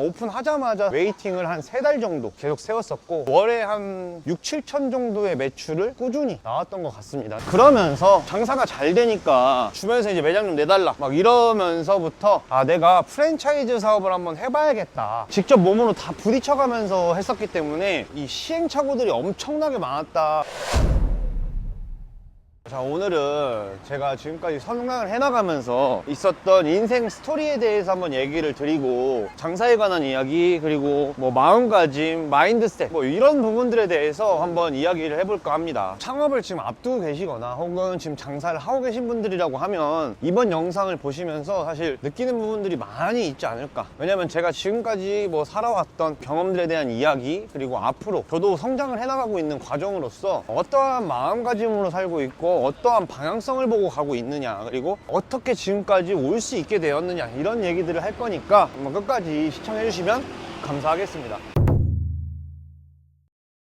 오픈하자마자 웨이팅을 한 3달 정도 계속 세웠었고 월에 한 6, 7천 정도의 매출을 꾸준히 나왔던 것 같습니다. 그러면서 장사가 잘 되니까 주변에서 이제 매장 좀 내달라 막 이러면서부터 내가 프랜차이즈 사업을 한번 해봐야겠다. 직접 몸으로 다 부딪혀가면서 했었기 때문에 이 시행착오들이 엄청나게 많았다. 자, 오늘은 제가 지금까지 성장을 해나가면서 있었던 인생 스토리에 대해서 한번 얘기를 드리고 장사에 관한 이야기 그리고 뭐 마음가짐, 마인드셋 뭐 이런 부분들에 대해서 한번 이야기를 해볼까 합니다. 창업을 지금 앞두고 계시거나 혹은 지금 장사를 하고 계신 분들이라고 하면 이번 영상을 보시면서 사실 느끼는 부분들이 많이 있지 않을까. 왜냐면 제가 지금까지 뭐 살아왔던 경험들에 대한 이야기 그리고 앞으로 저도 성장을 해나가고 있는 과정으로서 어떠한 마음가짐으로 살고 있고 어떠한 방향성을 보고 가고 있느냐 그리고 어떻게 지금까지 올 수 있게 되었느냐 이런 얘기들을 할 거니까 한번 끝까지 시청해 주시면 감사하겠습니다.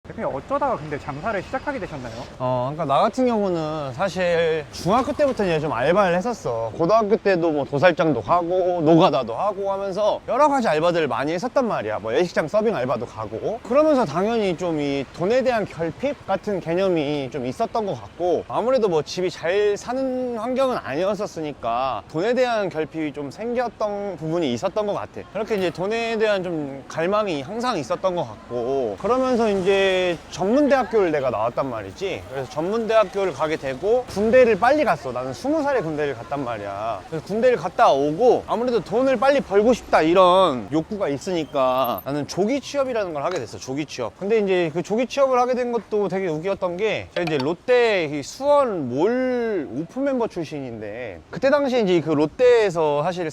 대표님 어쩌다가 근데 장사를 시작하게 되셨나요? 그러니까 나 같은 경우는 사실 중학교 때부터 이제 좀 알바를 했었어. 고등학교 때도 뭐 도살장도 가고 노가다도 하고 하면서 여러 가지 알바들을 많이 했었단 말이야. 뭐 예식장 서빙 알바도 가고 그러면서 당연히 좀 이 돈에 대한 결핍 같은 개념이 좀 있었던 것 같고 아무래도 뭐 집이 잘 사는 환경은 아니었었으니까 돈에 대한 결핍이 좀 생겼던 부분이 있었던 것 같아. 그렇게 이제 돈에 대한 좀 갈망이 항상 있었던 것 같고 그러면서 이제 전문대학교를 내가 나왔단 말이지. 그래서 전문대학교를 가게 되고 군대를 빨리 갔어. 나는 20살에 군대를 갔단 말이야. 그래서 군대를 갔다 오고 아무래도 돈을 빨리 벌고 싶다 이런 욕구가 있으니까 나는 조기 취업이라는 걸 하게 됐어. 조기 취업. 근데 이제 그 조기 취업을 하게 된 것도 되게 웃겼던 게 제가 이제 롯데 수원 몰 오픈 멤버 출신인데 그때 당시에 이제 그 롯데에서 사실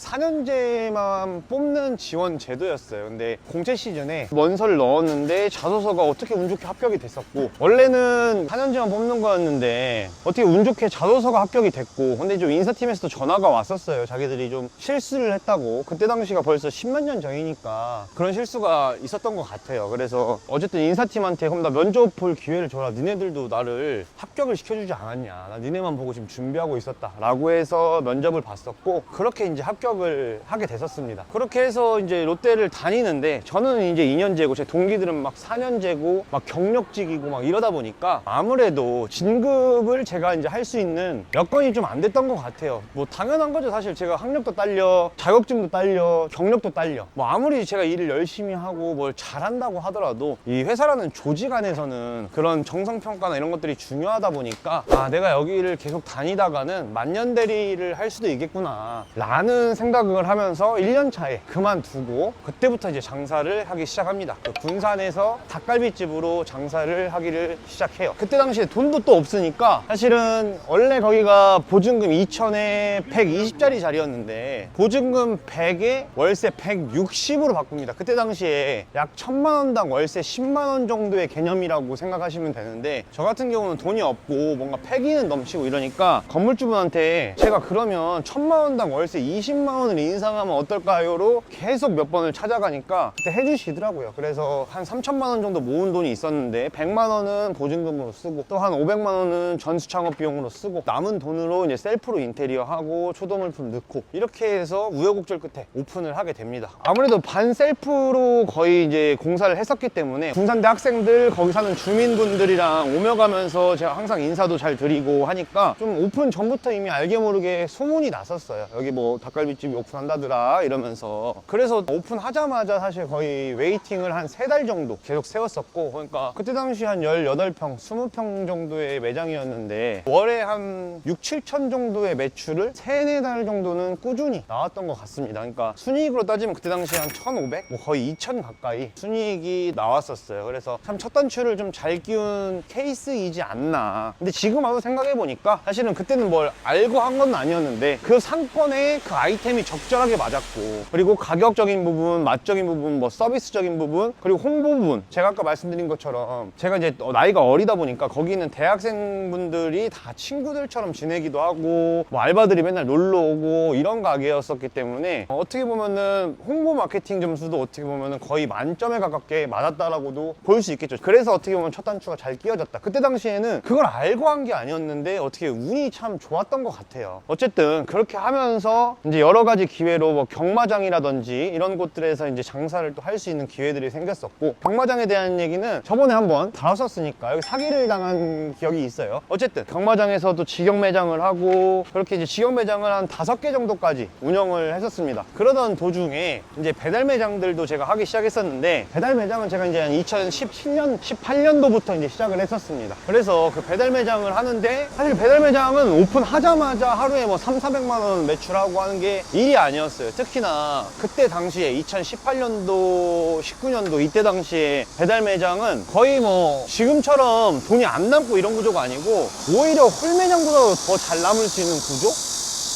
4년제만 뽑는 지원 제도였어요. 근데 공채 시즌에 원서를 넣었는데 자소서가 어떻게 운 좋게 합격이 됐었고 원래는 4년제만 뽑는 거였는데 어떻게 운 좋게 자소서가 합격이 됐고 근데 좀 인사팀에서도 전화가 왔었어요. 자기들이 좀 실수를 했다고. 그때 당시가 벌써 10몇 년 전이니까 그런 실수가 있었던 것 같아요. 그래서 어쨌든 인사팀한테 그럼 나 면접 볼 기회를 줘라. 니네들도 나를 합격을 시켜주지 않았냐. 나 니네만 보고 지금 준비하고 있었다 라고 해서 면접을 봤었고 그렇게 이제 합격을 하게 됐었습니다. 그렇게 해서 이제 롯데를 다니는데 저는 이제 2년제고 제 동기들은 막 4년제고 막 경력직이고 막 이러다 보니까 아무래도 진급을 제가 이제 할 수 있는 여건이 좀 안 됐던 것 같아요. 뭐 당연한 거죠. 사실 제가 학력도 딸려 자격증도 딸려 경력도 딸려 뭐 아무리 제가 일을 열심히 하고 뭘 잘한다고 하더라도 이 회사라는 조직 안에서는 그런 정성평가나 이런 것들이 중요하다 보니까 내가 여기를 계속 다니다가는 만년대리를 할 수도 있겠구나 라는 생각을 하면서 1년 차에 그만두고 그때부터 이제 장사를 하기 시작합니다. 그 군산에서 닭갈비집으로 장사를 하기를 시작해요. 그때 당시에 돈도 또 없으니까 사실은 원래 거기가 보증금 2천에 120짜리 자리였는데 보증금 100에 월세 160으로 바꿉니다. 그때 당시에 약 1000만 원당 월세 10만 원 정도의 개념이라고 생각하시면 되는데 저 같은 경우는 돈이 없고 뭔가 패기는 넘치고 이러니까 건물주분한테 제가 그러면 1000만 원당 월세 20만 원을 인상하면 어떨까요로 계속 몇 번을 찾아가니까 그때 해주시더라고요. 그래서 한 3천만 원 정도 모은 돈이 있었는데 100만 원은 보증금으로 쓰고 또 한 500만 원은 전수 창업 비용으로 쓰고 남은 돈으로 이제 셀프로 인테리어 하고 초도물품 넣고 이렇게 해서 우여곡절 끝에 오픈을 하게 됩니다. 아무래도 반셀프로 거의 이제 공사를 했었기 때문에 군산대 학생들 거기 사는 주민분들이랑 오며 가면서 제가 항상 인사도 잘 드리고 하니까 좀 오픈 전부터 이미 알게 모르게 소문이 났었어요. 여기 뭐 닭갈비집이 오픈한다더라 이러면서. 그래서 오픈하자마자 사실 거의 웨이팅을 한 3달 정도 계속 세웠었고 그러니까 그때 당시 한 18평, 20평 정도의 매장이었는데 월에 한 6, 7천 정도의 매출을 3, 4달 정도는 꾸준히 나왔던 것 같습니다. 그러니까 순이익으로 따지면 그때 당시 한 1,500? 뭐 거의 2,000 가까이 순이익이 나왔었어요. 그래서 참 첫 단추를 좀 잘 끼운 케이스이지 않나. 근데 지금 와서 생각해보니까 사실은 그때는 뭘 알고 한 건 아니었는데 그 상권에 그 아이템이 적절하게 맞았고 그리고 가격적인 부분, 맛적인 부분, 뭐 서비스적인 부분 그리고 홍보 부분 제가 아까 말씀드린 것 것처럼 제가 이제 나이가 어리다 보니까 거기는 대학생분들이 다 친구들처럼 지내기도 하고 뭐 알바들이 맨날 놀러 오고 이런 가게였었기 때문에 어떻게 보면은 홍보 마케팅 점수도 어떻게 보면은 거의 만점에 가깝게 맞았다라고도 볼 수 있겠죠. 그래서 어떻게 보면 첫 단추가 잘 끼워졌다. 그때 당시에는 그걸 알고 한 게 아니었는데 어떻게 운이 참 좋았던 것 같아요. 어쨌든 그렇게 하면서 이제 여러 가지 기회로 뭐 경마장이라든지 이런 곳들에서 이제 장사를 또 할 수 있는 기회들이 생겼었고, 경마장에 대한 얘기는 저번에 한번 다뤘었으니까 여기 사기를 당한 기억이 있어요. 어쨌든 경마장에서도 직영 매장을 하고 그렇게 이제 직영 매장을 한 5개 정도까지 운영을 했었습니다. 그러던 도중에 이제 배달 매장들도 제가 하기 시작했었는데, 배달 매장은 제가 이제 한 2017년, 18년도부터 이제 시작을 했었습니다. 그래서 그 배달 매장을 하는데, 사실 배달 매장은 오픈하자마자 하루에 뭐 3,400만 원 매출하고 하는 게 일이 아니었어요. 특히나 그때 당시에 2018년도, 19년도 이때 당시에 배달 매장은 거의 뭐 지금처럼 돈이 안 남고 이런 구조가 아니고 오히려 홀 매장보다 더 잘 남을 수 있는 구조?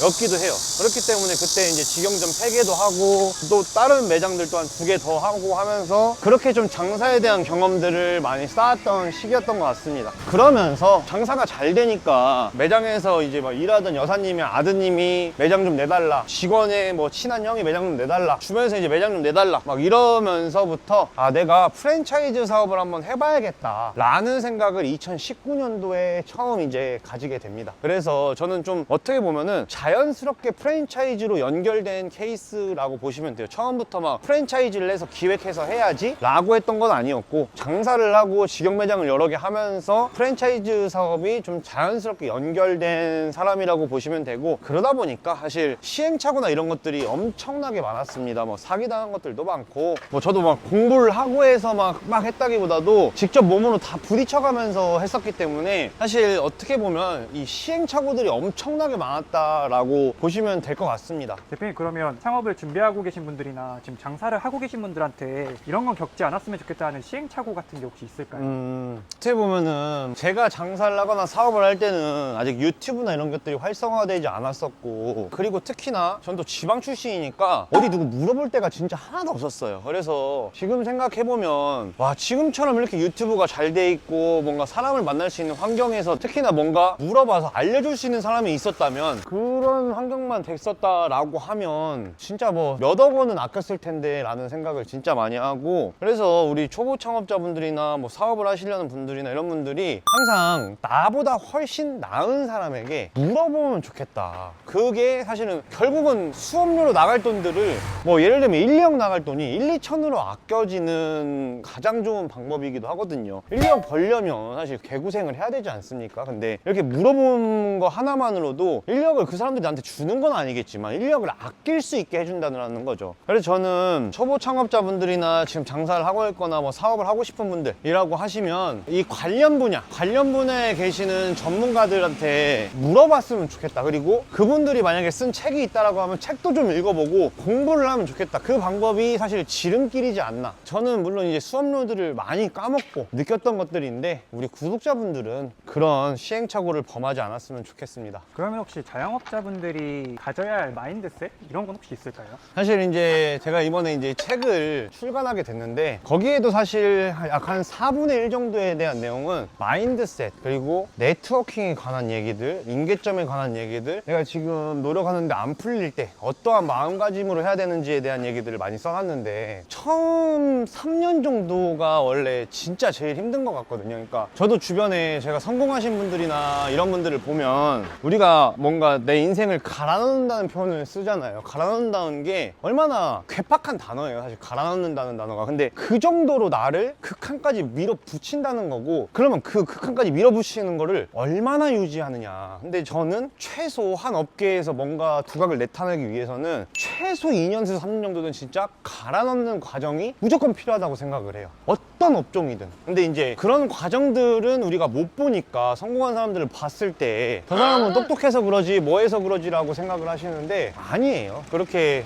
였기도 해요. 그렇기 때문에 그때 이제 직영점 3개도 하고 또 다른 매장들 또한 2개 더 하고 하면서 그렇게 좀 장사에 대한 경험들을 많이 쌓았던 시기였던 것 같습니다. 그러면서 장사가 잘 되니까 매장에서 이제 막 일하던 여사님이 아드님이 매장 좀 내달라, 직원의 뭐 친한 형이 매장 좀 내달라, 주변에서 이제 매장 좀 내달라 막 이러면서부터 아, 내가 프랜차이즈 사업을 한번 해봐야겠다 라는 생각을 2019년도에 처음 이제 가지게 됩니다. 그래서 저는 좀 어떻게 보면은 자연스럽게 프랜차이즈로 연결된 케이스라고 보시면 돼요. 처음부터 막 프랜차이즈를 해서 기획해서 해야지 라고 했던 건 아니었고, 장사를 하고 직영 매장을 여러 개 하면서 프랜차이즈 사업이 좀 자연스럽게 연결된 사람이라고 보시면 되고, 그러다 보니까 사실 시행착오나 이런 것들이 엄청나게 많았습니다. 뭐 사기당한 것들도 많고, 뭐 저도 막 공부를 하고 해서 막 했다기보다도 직접 몸으로 다 부딪혀가면서 했었기 때문에 사실 어떻게 보면 이 시행착오들이 엄청나게 많았다라고 보시면 될 것 같습니다. 대표님, 그러면 창업을 준비하고 계신 분들이나 지금 장사를 하고 계신 분들한테 이런 건 겪지 않았으면 좋겠다는 시행착오 같은 게 혹시 있을까요? 어떻게 보면은 제가 장사를 하거나 사업을 할 때는 아직 유튜브나 이런 것들이 활성화되지 않았었고, 그리고 특히나 전 또 지방 출신이니까 어디 누구 물어볼 때가 진짜 하나도 없었어요. 그래서 지금 생각해보면 와, 지금처럼 이렇게 유튜브가 잘 돼 있고 뭔가 사람을 만날 수 있는 환경에서 특히나 뭔가 물어봐서 알려줄 수 있는 사람이 있었다면, 그런 환경만 됐었다라고 하면 진짜 뭐 몇억 원은 아꼈을 텐데 라는 생각을 진짜 많이 하고, 그래서 우리 초보 창업자분들이나 뭐 사업을 하시려는 분들이나 이런 분들이 항상 나보다 훨씬 나은 사람에게 물어보면 좋겠다. 그게 사실은 결국은 수업료로 나갈 돈들을 뭐 예를 들면 1, 2억 나갈 돈이 1, 2천으로 아껴지는 가장 좋은 방법이기도 하거든요. 1, 2억 벌려면 사실 개고생을 해야 되지 않습니까? 근데 이렇게 물어보는 거 하나만으로도 1억을 그 사람들이 나한테 주는 건 아니겠지만 1억을 아낄 수 있게 해준다는 거죠. 그래서 저는 초보 창업자분들이나 지금 장사를 하고 있거나 뭐 사업을 하고 싶은 분들이라고 하시면 이 관련 분야에 계시는 전문가들한테 물어봤으면 좋겠다. 그리고 그분들이 만약에 쓴 책이 있다라고 하면 책도 좀 읽어보고 공부를 하면 좋겠다. 그 방법이 사실 지름길이지 않나. 저는 물론 이제 수업료들을 많이 까먹고 느꼈던 것들인데, 우리 구독자분들은 그런 시행착오를 범하지 않았으면 좋겠습니다. 그러면 혹시 자영업자분들이 가져야 할 마인드셋? 이런 건 혹시 있을까요? 사실 이제 제가 이번에 이제 책을 출간하게 됐는데, 거기에도 사실 약 한 4분의 1 정도에 대한 내용은 마인드셋, 그리고 네트워킹에 관한 얘기들, 임계점에 관한 얘기들, 내가 지금 노력하는데 안 풀릴 때 어떠한 마음가짐으로 해야 되는지에 대한 얘기들을 많이 써놨는데, 처음 3년 정도가 원래 진짜 제일 힘든 것 같거든요. 그러니까 저도 주변에 제가 성공하신 분들이나 이런 분들을 보면 우리가 뭔가 내 인생을 갈아넣는다는 표현을 쓰잖아요. 갈아넣는다는 게 얼마나 괴팍한 단어예요, 사실 갈아넣는다는 단어가. 근데 그 정도로 나를 극한까지 밀어붙인다는 거고, 그러면 그 극한까지 밀어붙이는 거를 얼마나 유지하느냐. 근데 저는 최소 한 업계에서 뭔가 두각을 내타내기 위해서는 최소 2년에서 3년 정도는 진짜 갈아넣는 과정이 무조건 필요하다고 생각을 해요. 어떤 업종이든. 근데 이제 그런 과정들은 우리가 못 보니까 성공한 사람들을 봤을 때 저 사람은 똑똑해서 그러지 뭐 해서 그러지라고 생각을 생각을 하시는데 아니에요.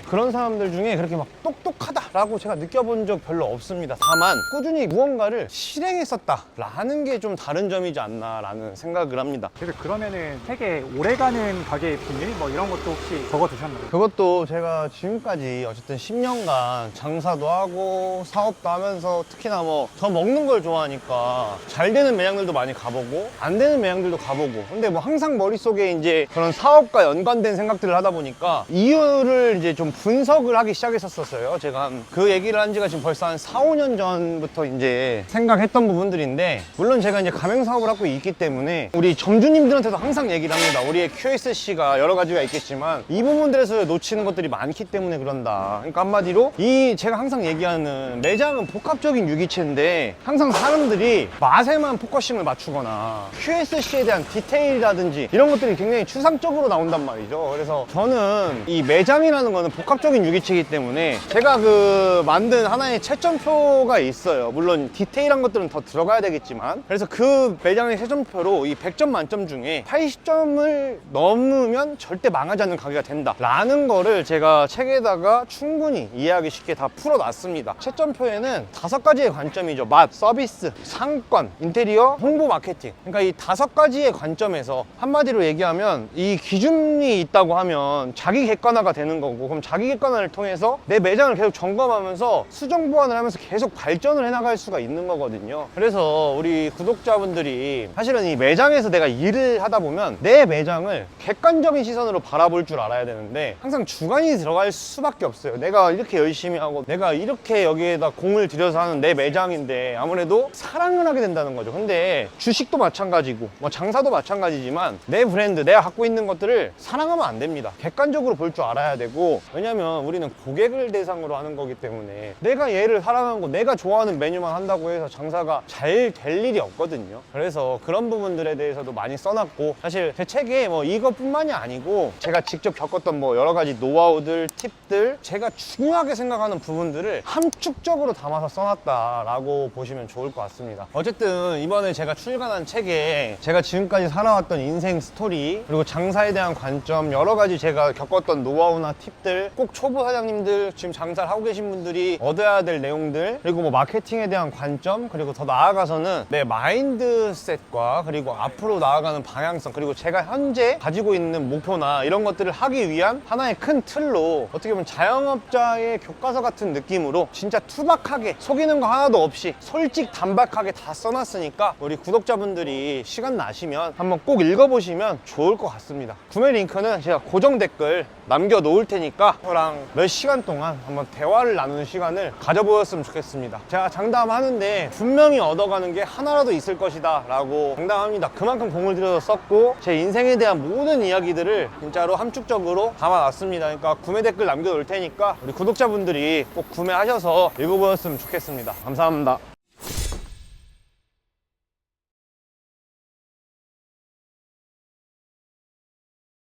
그런 사람들 중에 그렇게 막 똑똑하다라고 제가 느껴본 적 별로 없습니다. 다만 꾸준히 무언가를 실행했었다라는 게 좀 다른 점이지 않나라는 생각을 합니다. 그래서 그러면은 되게 오래가는 가게의 비밀 뭐 이런 것도 혹시 적어두셨나요? 그것도 제가 지금까지 어쨌든 10년간 장사도 하고 사업도 하면서 특히나 뭐 저 먹는 걸 좋아하니까 잘 되는 매장들도 많이 가보고 안 되는 매장들도 가보고 근데 뭐 항상 머릿속에 이제 그런 사업과 연관된 생각들을 하다 보니까 이유를 이제 좀 분석을 하기 시작했었어요. 제가 그 얘기를 한 지가 지금 벌써 한 4, 5년 전부터 이제 생각했던 부분들인데 물론 제가 이제 가맹 사업을 하고 있기 때문에 우리 점주님들한테도 항상 얘기를 합니다. 우리의 QSC가 여러 가지가 있겠지만 이 부분들에서 놓치는 것들이 많기 때문에 그런다. 그러니까 한마디로 이 제가 항상 얘기하는 매장은 복합적인 유기체인데 항상 사람들이 맛에만 포커싱을 맞추거나 QSC에 대한 디테일이라든지 이런 것들이 굉장히 추상적으로 나온단 말이죠. 그래서 저는 이 매장이라는 거는 복합적인 유기체이기 때문에 제가 그 만든 하나의 채점표가 있어요. 물론 디테일한 것들은 더 들어가야 되겠지만 그래서 그 매장의 채점표로 이 100점 만점 중에 80점을 넘으면 절대 망하지 않는 가게가 된다 라는 거를 제가 책에다가 충분히 이해하기 쉽게 다 풀어놨습니다. 채점표에는 5가지의 관점이죠. 맛, 서비스, 상권, 인테리어, 홍보, 마케팅. 그러니까 이 5가지의 관점에서 한마디로 얘기하면 이 기준이 있다고 하면 자기 객관화가 되는 거고 그럼 자기 객관화를 통해서 내 매장을 계속 점검하면서 수정 보완을 하면서 계속 발전을 해나갈 수가 있는 거거든요. 그래서 우리 구독자분들이 사실은 이 매장에서 내가 일을 하다 보면 내 매장을 객관적인 시선으로 바라볼 줄 알아야 되는데 항상 주관이 들어갈 수밖에 없어요. 내가 이렇게 열심히 하고 내가 이렇게 여기에다 공을 들여서 하는 내 매장인데 아무래도 사랑을 하게 된다는 거죠. 근데 주식도 마찬가지고 뭐 장사도 마찬가지지만 내 브랜드 내가 갖고 있는 것들을 사랑하면 안 됩니다. 객관적으로 볼 줄 알아야 되고 왜냐면 우리는 고객을 대상으로 하는 거기 때문에 내가 얘를 사랑하고 내가 좋아하는 메뉴만 한다고 해서 장사가 잘 될 일이 없거든요. 그래서 그런 부분들에 대해서도 많이 써놨고 사실 제 책에 뭐 이것뿐만이 아니고 제가 직접 겪었던 뭐 여러 가지 노하우들, 팁들 제가 중요하게 생각하는 부분들을 함축적으로 담아서 써놨다라고 보시면 좋을 것 같습니다. 어쨌든 이번에 제가 출간한 책에 제가 지금까지 살아왔던 인생 스토리 그리고 장사에 대한 관점 여러 가지 제가 겪었던 노하우나 팁들 꼭 초보 사장님들 지금 장사를 하고 계신 분들이 얻어야 될 내용들 그리고 뭐 마케팅에 대한 관점 그리고 더 나아가서는 내 마인드셋과 그리고 앞으로 나아가는 방향성 그리고 제가 현재 가지고 있는 목표나 이런 것들을 하기 위한 하나의 큰 틀로 어떻게 보면 자영업자의 교과서 같은 느낌으로 진짜 투박하게 속이는 거 하나도 없이 솔직 단박하게 다 써놨으니까 우리 구독자분들이 시간 나시면 한번 꼭 읽어보시면 좋을 것 같습니다. 구매 링크는 제가 고정 댓글 남겨놓을 테니까 저랑 몇 시간 동안 한번 대화를 나누는 시간을 가져보셨으면 좋겠습니다. 제가 장담하는데 분명히 얻어가는 게 하나라도 있을 것이다 라고 장담합니다. 그만큼 공을 들여서 썼고 제 인생에 대한 모든 이야기들을 진짜로 함축적으로 담아놨습니다. 그러니까 구매 댓글 남겨놓을 테니까 우리 구독자분들이 꼭 구매하셔서 읽어보셨으면 좋겠습니다. 감사합니다.